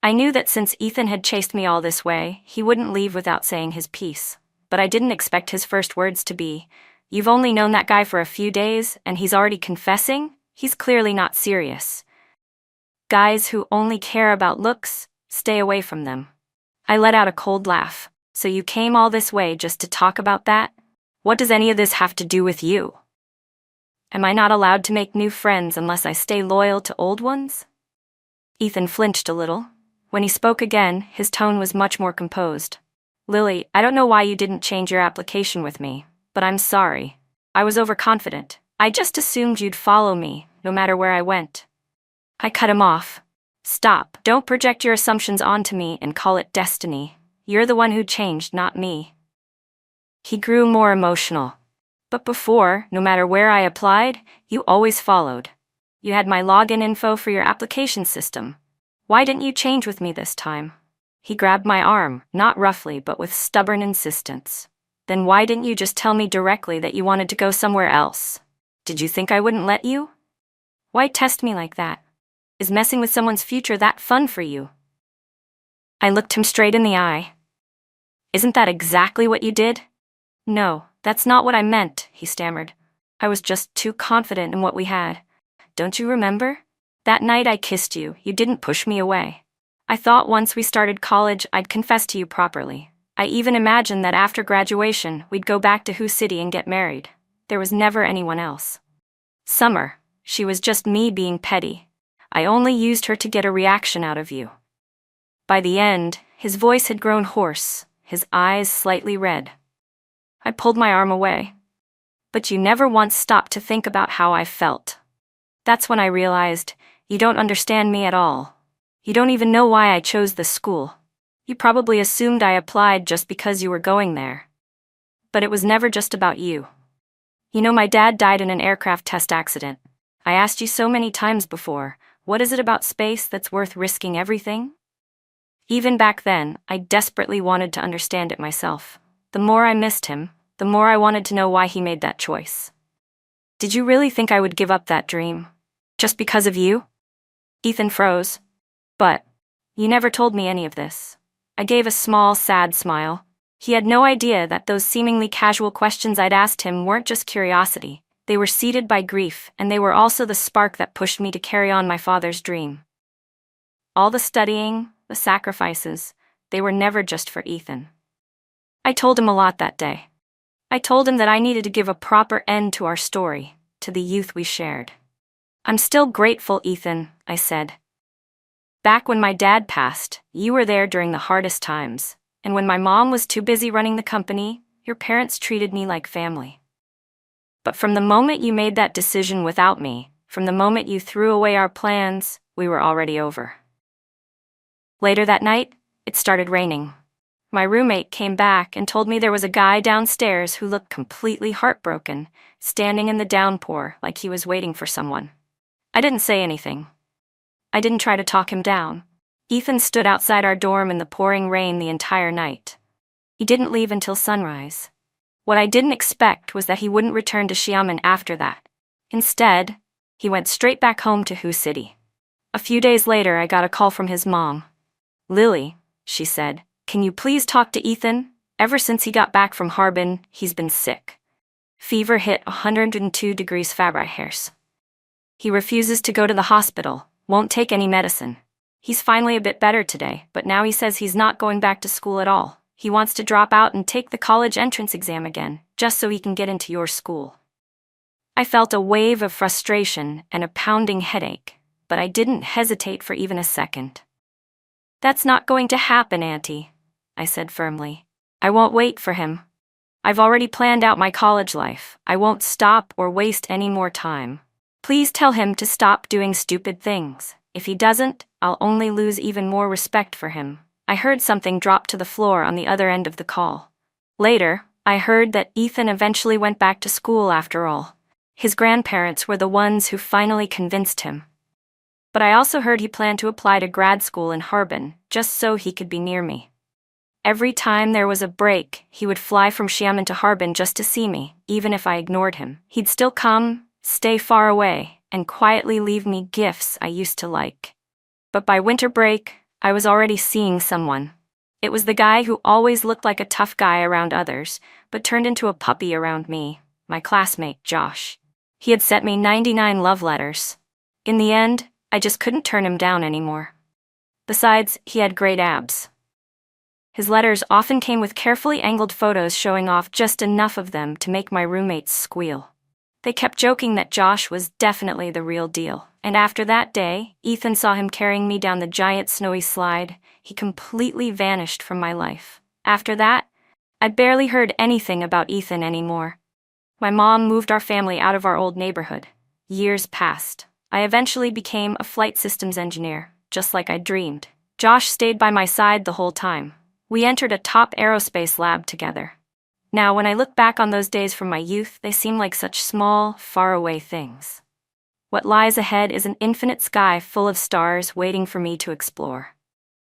I knew that since Ethan had chased me all this way, he wouldn't leave without saying his piece. But I didn't expect his first words to be, "You've only known that guy for a few days, and he's already confessing? He's clearly not serious." Guys who only care about looks, stay away from them. I let out a cold laugh. So you came all this way just to talk about that? What does any of this have to do with you? Am I not allowed to make new friends unless I stay loyal to old ones? Ethan flinched a little. When he spoke again, his tone was much more composed. Lily, I don't know why you didn't change your application with me, but I'm sorry. I was overconfident. I just assumed you'd follow me, no matter where I went. I cut him off. Stop, don't project your assumptions onto me and call it destiny. You're the one who changed, not me. He grew more emotional. But before, no matter where I applied, you always followed. You had my login info for your application system. Why didn't you change with me this time? He grabbed my arm, not roughly but with stubborn insistence. Then why didn't you just tell me directly that you wanted to go somewhere else? Did you think I wouldn't let you? Why test me like that? Is messing with someone's future that fun for you? I looked him straight in the eye. Isn't that exactly what you did? No, that's not what I meant, he stammered. I was just too confident in what we had. Don't you remember? That night I kissed you, you didn't push me away. I thought once we started college I'd confess to you properly. I even imagined that after graduation we'd go back to Who City and get married. There was never anyone else. Summer, she was just me being petty. I only used her to get a reaction out of you. By the end, his voice had grown hoarse, his eyes slightly red. I pulled my arm away. But you never once stopped to think about how I felt. That's when I realized, you don't understand me at all. You don't even know why I chose this school. You probably assumed I applied just because you were going there. But it was never just about you. You know, my dad died in an aircraft test accident. I asked you so many times before, what is it about space that's worth risking everything? Even back then, I desperately wanted to understand it myself. The more I missed him, the more I wanted to know why he made that choice. Did you really think I would give up that dream? Just because of you? Ethan froze. But you never told me any of this. I gave a small, sad smile. He had no idea that those seemingly casual questions I'd asked him weren't just curiosity. They were seeded by grief, and they were also the spark that pushed me to carry on my father's dream. All the studying, the sacrifices, they were never just for Ethan. I told him a lot that day. I told him that I needed to give a proper end to our story, to the youth we shared. I'm still grateful, Ethan, I said. Back when my dad passed, you were there during the hardest times, and when my mom was too busy running the company, your parents treated me like family. But from the moment you made that decision without me, from the moment you threw away our plans, we were already over. Later that night, it started raining. My roommate came back and told me there was a guy downstairs who looked completely heartbroken, standing in the downpour like he was waiting for someone. I didn't say anything. I didn't try to talk him down. Ethan stood outside our dorm in the pouring rain the entire night. He didn't leave until sunrise. What I didn't expect was that he wouldn't return to Xiamen after that. Instead, he went straight back home to Hu City. A few days later, I got a call from his mom. Lily, she said, can you please talk to Ethan? Ever since he got back from Harbin, he's been sick. Fever hit 102 degrees Fahrenheit. He refuses to go to the hospital, won't take any medicine. He's finally a bit better today, but now he says he's not going back to school at all. He wants to drop out and take the college entrance exam again, just so he can get into your school. I felt a wave of frustration and a pounding headache, but I didn't hesitate for even a second. That's not going to happen, Auntie, I said firmly. I won't wait for him. I've already planned out my college life. I won't stop or waste any more time. Please tell him to stop doing stupid things. If he doesn't, I'll only lose even more respect for him. I heard something drop to the floor on the other end of the call. Later, I heard that Ethan eventually went back to school after all. His grandparents were the ones who finally convinced him. But I also heard he planned to apply to grad school in Harbin, just so he could be near me. Every time there was a break, he would fly from Xiamen to Harbin just to see me, even if I ignored him. He'd still come, stay far away, and quietly leave me gifts I used to like. But by winter break, I was already seeing someone. It was the guy who always looked like a tough guy around others, but turned into a puppy around me, my classmate, Josh. He had sent me 99 love letters. In the end, I just couldn't turn him down anymore. Besides, he had great abs. His letters often came with carefully angled photos showing off just enough of them to make my roommates squeal. They kept joking that Josh was definitely the real deal, and after that day, Ethan saw him carrying me down the giant snowy slide. He completely vanished from my life. After that, I barely heard anything about Ethan anymore. My mom moved our family out of our old neighborhood. Years passed. I eventually became a flight systems engineer, just like I dreamed. Josh stayed by my side the whole time. We entered a top aerospace lab together. Now, when I look back on those days from my youth, they seem like such small, faraway things. What lies ahead is an infinite sky full of stars waiting for me to explore.